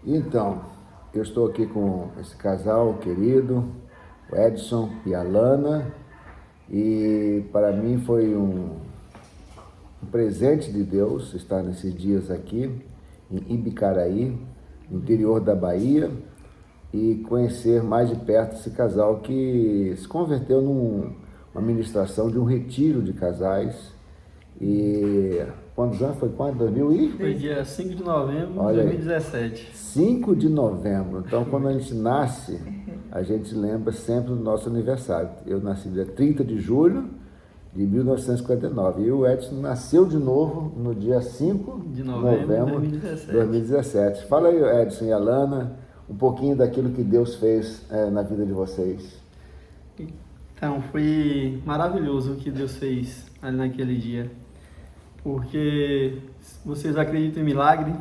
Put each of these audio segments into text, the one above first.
Então, eu estou aqui com esse casal querido, o Edson e a Lana, e para mim foi um presente de Deus estar nesses dias aqui em Ibicaraí, no interior da Bahia, e conhecer mais de perto esse casal que se converteu numa ministração de um retiro de casais. E quantos anos? Foi quando? 2000 e? Foi dia 5 de novembro de Olha aí. 2017. 5 de novembro. Então, quando a gente nasce, a gente lembra sempre do nosso aniversário. Eu nasci dia 30 de julho de 1959. E o Edson nasceu de novo no dia 5 De novembro de 2017. Fala aí, Edson e Alana, um pouquinho daquilo que Deus fez na vida de vocês. Então, foi maravilhoso o que Deus fez ali naquele dia. Porque vocês acreditam em milagre?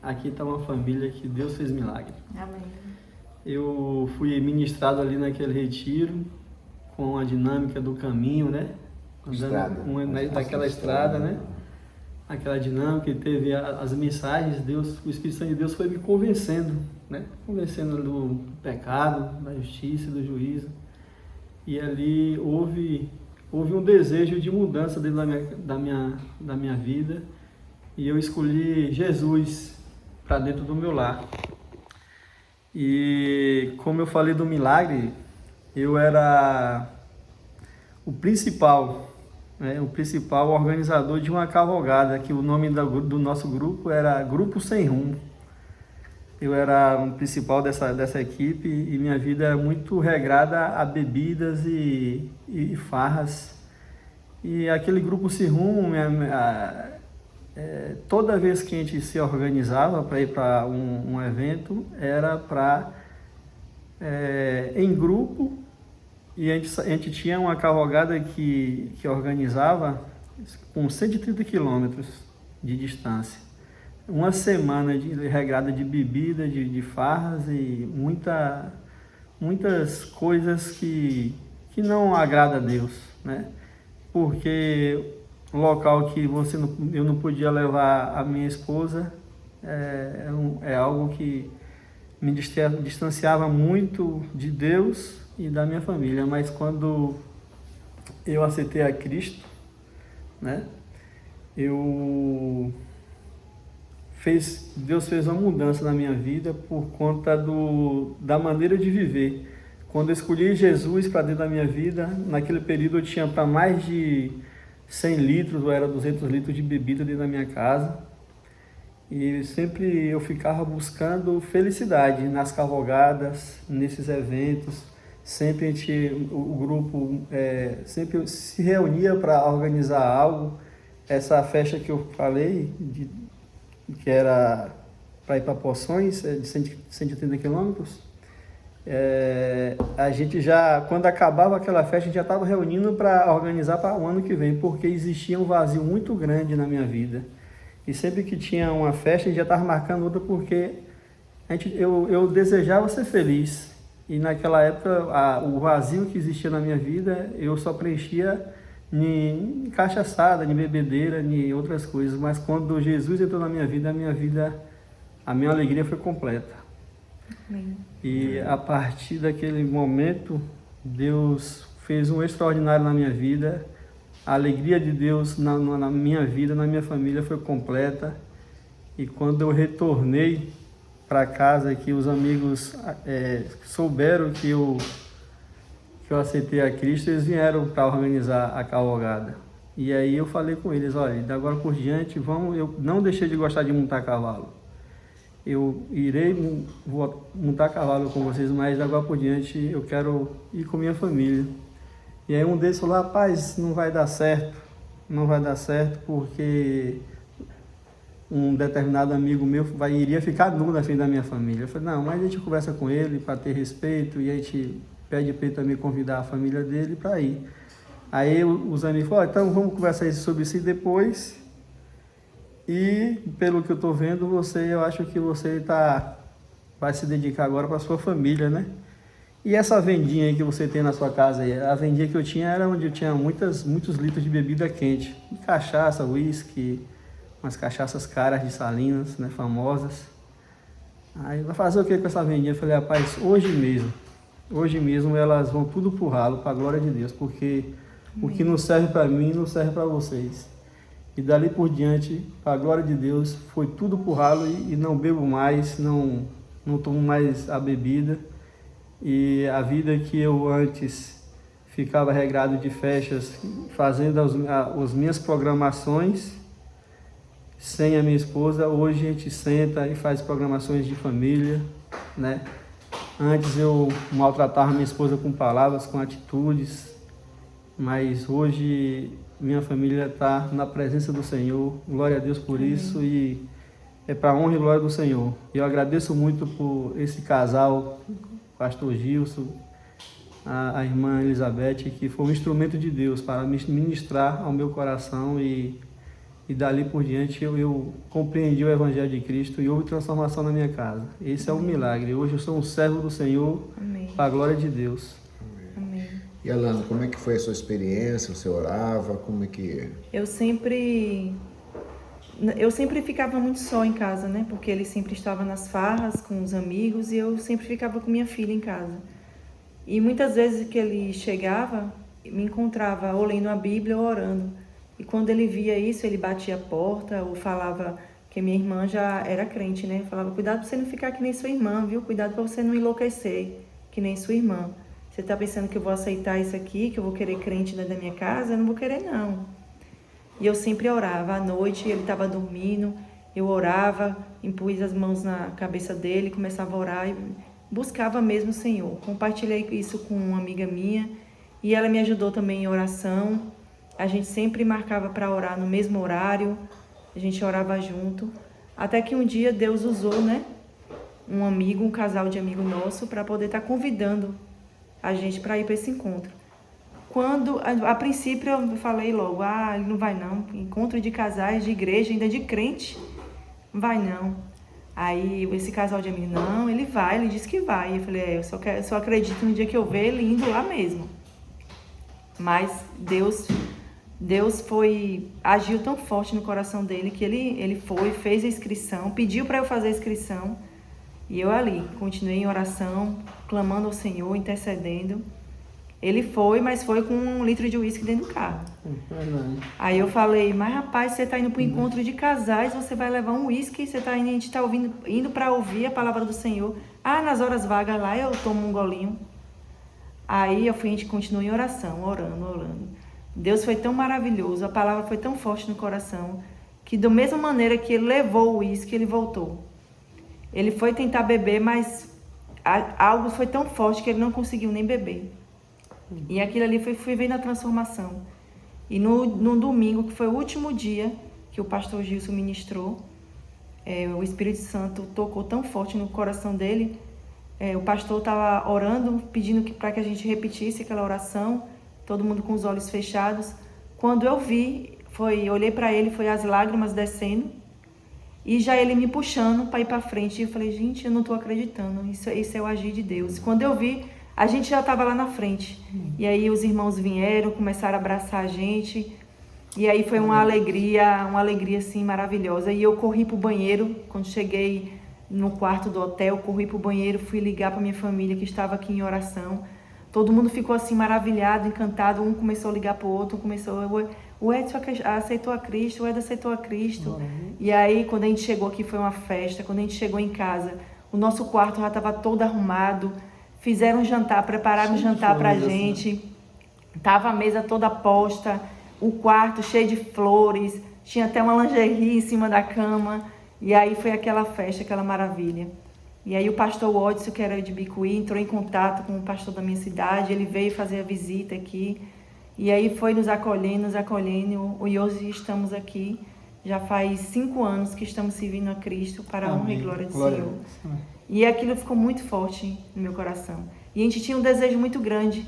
Aqui está uma família que Deus fez milagre. Amém. Eu fui ministrado ali naquele retiro com a dinâmica do caminho, né? Daquela estrada, né? Aquela dinâmica, e teve as mensagens, o Espírito Santo de Deus foi me convencendo, né? Convencendo do pecado, da justiça, do juízo. E ali houve um desejo de mudança dentro da minha vida, e eu escolhi Jesus para dentro do meu lar. E como eu falei do milagre, eu era o principal organizador de uma cavalgada, que o nome do nosso grupo era Grupo Sem Rumo. Eu era o principal dessa equipe, e minha vida era muito regrada a bebidas e farras. E aquele Grupo Sem Rumo, toda vez que a gente se organizava para ir para um evento, era em grupo. E a gente tinha uma cavalgada que organizava com 130 quilômetros de distância. Uma semana regrada de bebida, de farras e muitas coisas que não agrada a Deus, né? Porque o local que eu não podia levar a minha esposa é algo que me distanciava muito de Deus e da minha família. Mas quando eu aceitei a Cristo, né, Deus fez uma mudança na minha vida por conta da maneira de viver. Quando eu escolhi Jesus para dentro da minha vida, naquele período eu tinha para mais de 100 litros, ou era 200 litros de bebida dentro da minha casa. E sempre eu ficava buscando felicidade nas cavalgadas, nesses eventos. Sempre o grupo sempre se reunia para organizar algo. Essa festa que eu falei, que era para ir para Poções, de 130 quilômetros, a gente já, quando acabava aquela festa, a gente já estava reunindo para organizar para o ano que vem, porque existia um vazio muito grande na minha vida. E sempre que tinha uma festa, a gente já estava marcando outra, porque eu desejava ser feliz. E naquela época, o vazio que existia na minha vida, eu só preenchia em cachaçada, em bebedeira, em outras coisas. Mas quando Jesus entrou na minha vida, a minha alegria foi completa. Amém. E a partir daquele momento, Deus fez um extraordinário na minha vida. A alegria de Deus na minha vida, na minha família, foi completa. E quando eu retornei para casa, que os amigos souberam que eu aceitei a Cristo, eles vieram para organizar a cavalgada. E aí eu falei com eles: olha, da agora por diante, eu não deixei de gostar de montar cavalo. Eu vou montar cavalo com vocês, mas da agora por diante eu quero ir com minha família. E aí um deles falou: rapaz, não vai dar certo, porque um determinado amigo meu iria ficar nu na frente da minha família. Eu falei: não, mas a gente conversa com ele para ter respeito, e a gente pede para ele também convidar a família dele para ir. Aí os amigos falaram: então vamos conversar sobre isso depois. E pelo que eu estou vendo, eu acho que você vai se dedicar agora para a sua família, né? E essa vendinha aí que você tem na sua casa aí, a vendinha que eu tinha era onde eu tinha muitos litros de bebida quente, cachaça, uísque, umas cachaças caras de Salinas, né, famosas. Aí, vai fazer o que com essa vendinha? Eu falei, rapaz, hoje mesmo elas vão tudo pro ralo, para a glória de Deus, porque o que não serve para mim, não serve para vocês. E dali por diante, para a glória de Deus, foi tudo pro ralo e não bebo mais, não tomo mais a bebida. E a vida que eu antes ficava regrado de festas, fazendo as minhas programações, sem a minha esposa, hoje a gente senta e faz programações de família, né? Antes eu maltratava minha esposa com palavras, com atitudes, mas hoje minha família está na presença do Senhor, glória a Deus por isso, e é para a honra e glória do Senhor. Eu agradeço muito por esse casal, pastor Gilson, a irmã Elizabeth, que foi um instrumento de Deus para ministrar ao meu coração e dali por diante eu compreendi o Evangelho de Cristo e houve transformação na minha casa. Esse é um milagre. Hoje eu sou um servo do Senhor, para a glória de Deus. Amém. E Alana, como é que foi a sua experiência? Você orava? Como é que... Eu sempre ficava muito só em casa, né? Porque ele sempre estava nas farras com os amigos e eu sempre ficava com minha filha em casa. E muitas vezes que ele chegava, me encontrava ou lendo a Bíblia ou orando. E quando ele via isso, ele batia a porta ou falava que minha irmã já era crente, né? Falava, cuidado para você não ficar que nem sua irmã, viu? Cuidado para você não enlouquecer que nem sua irmã. Você está pensando que eu vou aceitar isso aqui, que eu vou querer crente dentro da minha casa? Eu não vou querer, não. E eu sempre orava. À noite, ele estava dormindo, eu orava, impus as mãos na cabeça dele, começava a orar e buscava mesmo o Senhor. Compartilhei isso com uma amiga minha e ela me ajudou também em oração. A gente sempre marcava para orar no mesmo horário, a gente orava junto. Até que um dia Deus usou, né, um casal de amigo nosso, para poder estar convidando a gente para ir para esse encontro. Quando, a princípio, eu falei logo, ele não vai não, encontro de casais, de igreja, ainda de crente, não vai não. Aí esse casal de amigos, não, ele vai, ele disse que vai. Eu falei, eu só acredito no dia que eu ver ele indo lá mesmo. Mas Deus agiu tão forte no coração dele que ele fez a inscrição, pediu para eu fazer a inscrição. E eu ali, continuei em oração, clamando ao Senhor, intercedendo. Ele foi, mas foi com 1 litro de uísque dentro do carro. Aí eu falei, mas rapaz, você está indo para o encontro de casais, você vai levar um uísque, a gente está indo para ouvir a palavra do Senhor. Nas horas vagas lá eu tomo um golinho. Aí a gente continuou em oração, orando. Deus foi tão maravilhoso, a palavra foi tão forte no coração, que da mesma maneira que ele levou o uísque, ele voltou. Ele foi tentar beber, mas algo foi tão forte que ele não conseguiu nem beber. E aquilo ali fui vendo a transformação. E no domingo, que foi o último dia que o pastor Gilson ministrou, o Espírito Santo tocou tão forte no coração dele. O pastor estava orando, pedindo para que a gente repetisse aquela oração, todo mundo com os olhos fechados. Quando eu vi, olhei para ele, foi as lágrimas descendo, e já ele me puxando para ir para frente. E eu falei, gente, eu não estou acreditando, isso é o agir de Deus. E quando eu vi, a gente já estava lá na frente. E aí os irmãos vieram, começaram a abraçar a gente. E aí foi uma alegria assim maravilhosa. E eu corri para o banheiro, quando cheguei no quarto do hotel, corri para o banheiro, fui ligar para minha família que estava aqui em oração. Todo mundo ficou assim maravilhado, encantado. Um começou a ligar para o outro, o Edson aceitou a Cristo, o Edson aceitou a Cristo. E aí, quando a gente chegou aqui, foi uma festa. Quando a gente chegou em casa, o nosso quarto já estava todo arrumado. Fizeram um jantar, prepararam um jantar para a gente. Tava a mesa toda posta, o quarto cheio de flores. Tinha até uma lingerie em cima da cama. E aí foi aquela festa, aquela maravilha. E aí o pastor Odson, que era de Bicuí, entrou em contato com o pastor da minha cidade. Ele veio fazer a visita aqui. E aí foi nos acolhendo. E hoje estamos aqui. Já faz 5 anos que estamos servindo a Cristo para a honra e glória do Senhor. E aquilo ficou muito forte no meu coração. E a gente tinha um desejo muito grande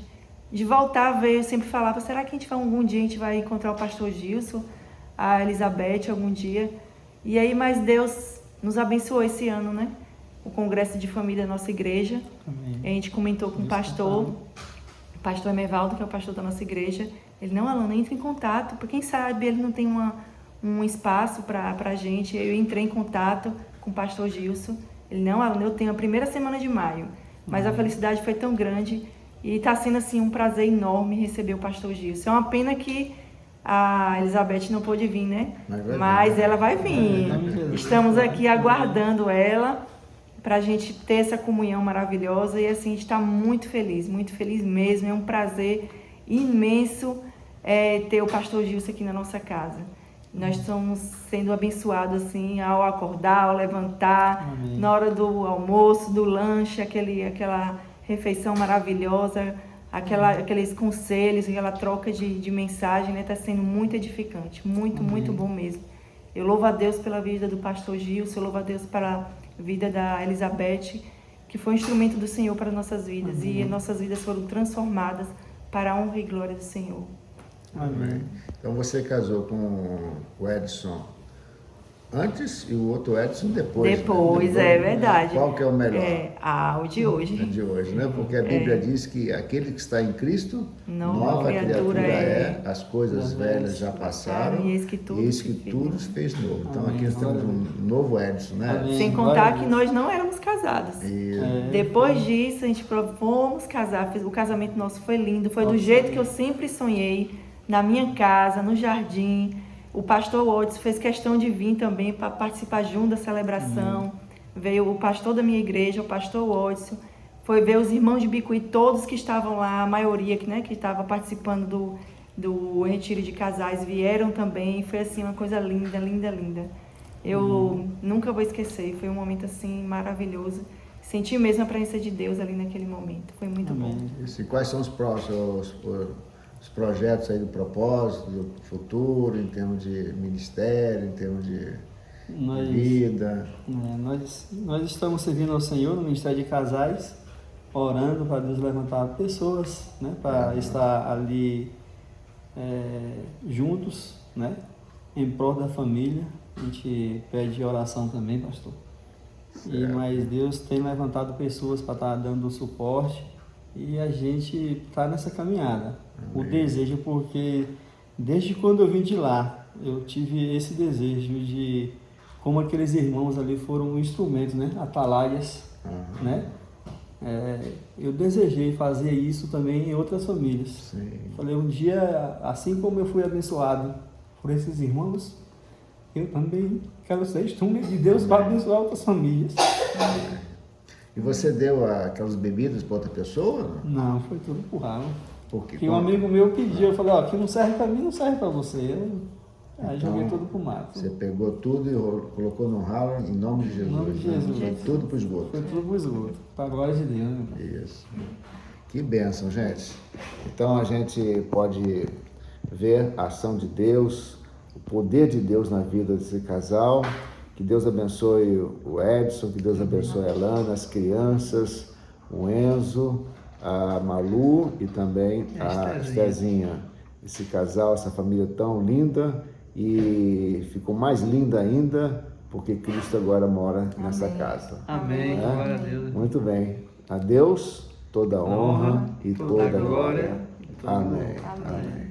de voltar a ver. Eu sempre falava, será que algum dia a gente vai encontrar o pastor Gilson, a Elizabeth algum dia? E aí, mas Deus nos abençoou esse ano, né? O congresso de família da nossa igreja. Amém. A gente comentou com o pastor Emervaldo, que é o pastor da nossa igreja. Ele, não, Alana, entra em contato, porque quem sabe ele não tem um espaço para a gente. Eu entrei em contato com o pastor Gilson Ele, não, Alana, eu tenho a primeira semana de maio. Mas a felicidade foi tão grande e está sendo assim um prazer enorme receber o pastor Gilson. É uma pena que a Elizabeth não pôde vir, né? Mas ela vai vir. Estamos aqui aguardando ela para a gente ter essa comunhão maravilhosa e assim a gente está muito feliz mesmo. É um prazer imenso ter o pastor Gilson aqui na nossa casa. Nós estamos sendo abençoados assim ao acordar, ao levantar, Amém. Na hora do almoço, do lanche, aquela refeição maravilhosa, aqueles conselhos, aquela troca de mensagem, né? Está sendo muito edificante, muito bom mesmo. Eu louvo a Deus pela vida do pastor Gilson, eu louvo a Deus pela vida da Elizabeth, que foi um instrumento do Senhor para nossas vidas. E nossas vidas foram transformadas para a honra e glória do Senhor. Amém. Então você casou com o Edson antes e o outro Edson depois. Depois, né? é verdade. Qual que é o melhor? O de hoje. É de hoje, né? Porque a Bíblia diz que aquele que está em Cristo, Nova criatura é. As coisas velhas já passaram e eis que tudo se fez novo. Então aqui nós temos um novo Edson, né? Amém. Sem contar que nós não éramos casados. Depois disso, a gente fomos casar. O casamento nosso foi lindo, foi do jeito que eu sempre sonhei, na minha casa, no jardim. O pastor Odson fez questão de vir também para participar junto da celebração. Veio o pastor da minha igreja, o pastor Odson. Foi ver os irmãos de Bicuí, todos que estavam lá, a maioria que estava participando do retiro de casais, vieram também. Foi assim uma coisa linda. Eu nunca vou esquecer, foi um momento assim maravilhoso. Senti mesmo a presença de Deus ali naquele momento, foi muito bom. E quais são os próximos os projetos aí do propósito, do futuro, em termos de ministério, em termos de vida? Nós estamos servindo ao Senhor no Ministério de Casais, orando para Deus levantar pessoas, né, para estar ali juntos, né, em prol da família. A gente pede oração também, pastor. Mas Deus tem levantado pessoas para estar dando suporte e a gente está nessa caminhada. Amém. O desejo, porque desde quando eu vim de lá, eu tive esse desejo de, como aqueles irmãos ali foram instrumentos, né, atalaias, né? Eu desejei fazer isso também em outras famílias. Sim. Falei, um dia, assim como eu fui abençoado por esses irmãos, eu também quero ser instrumento de Deus para abençoar outras famílias. E você deu aquelas bebidas para outra pessoa? Não, foi tudo por ralo. Porque um amigo meu pediu, eu falei, aqui não serve para mim, não serve para você. Aí joguei tudo pro mato. Você pegou tudo e colocou no ralo em nome de Jesus. Em nome de Jesus. Foi tudo pro esgoto. Foi tudo pro esgoto, para a glória de Deus. Né? Isso. Que bênção, gente. Então a gente pode ver a ação de Deus, o poder de Deus na vida desse casal. Que Deus abençoe o Edson, que Deus abençoe a Alana, as crianças, o Enzo, a Malu e também a Estezinha. Esse casal, essa família tão linda e ficou mais linda ainda porque Cristo agora mora nessa casa. Amém. Glória a Deus. Muito bem. A Deus toda honra e toda glória. Amém. Amém.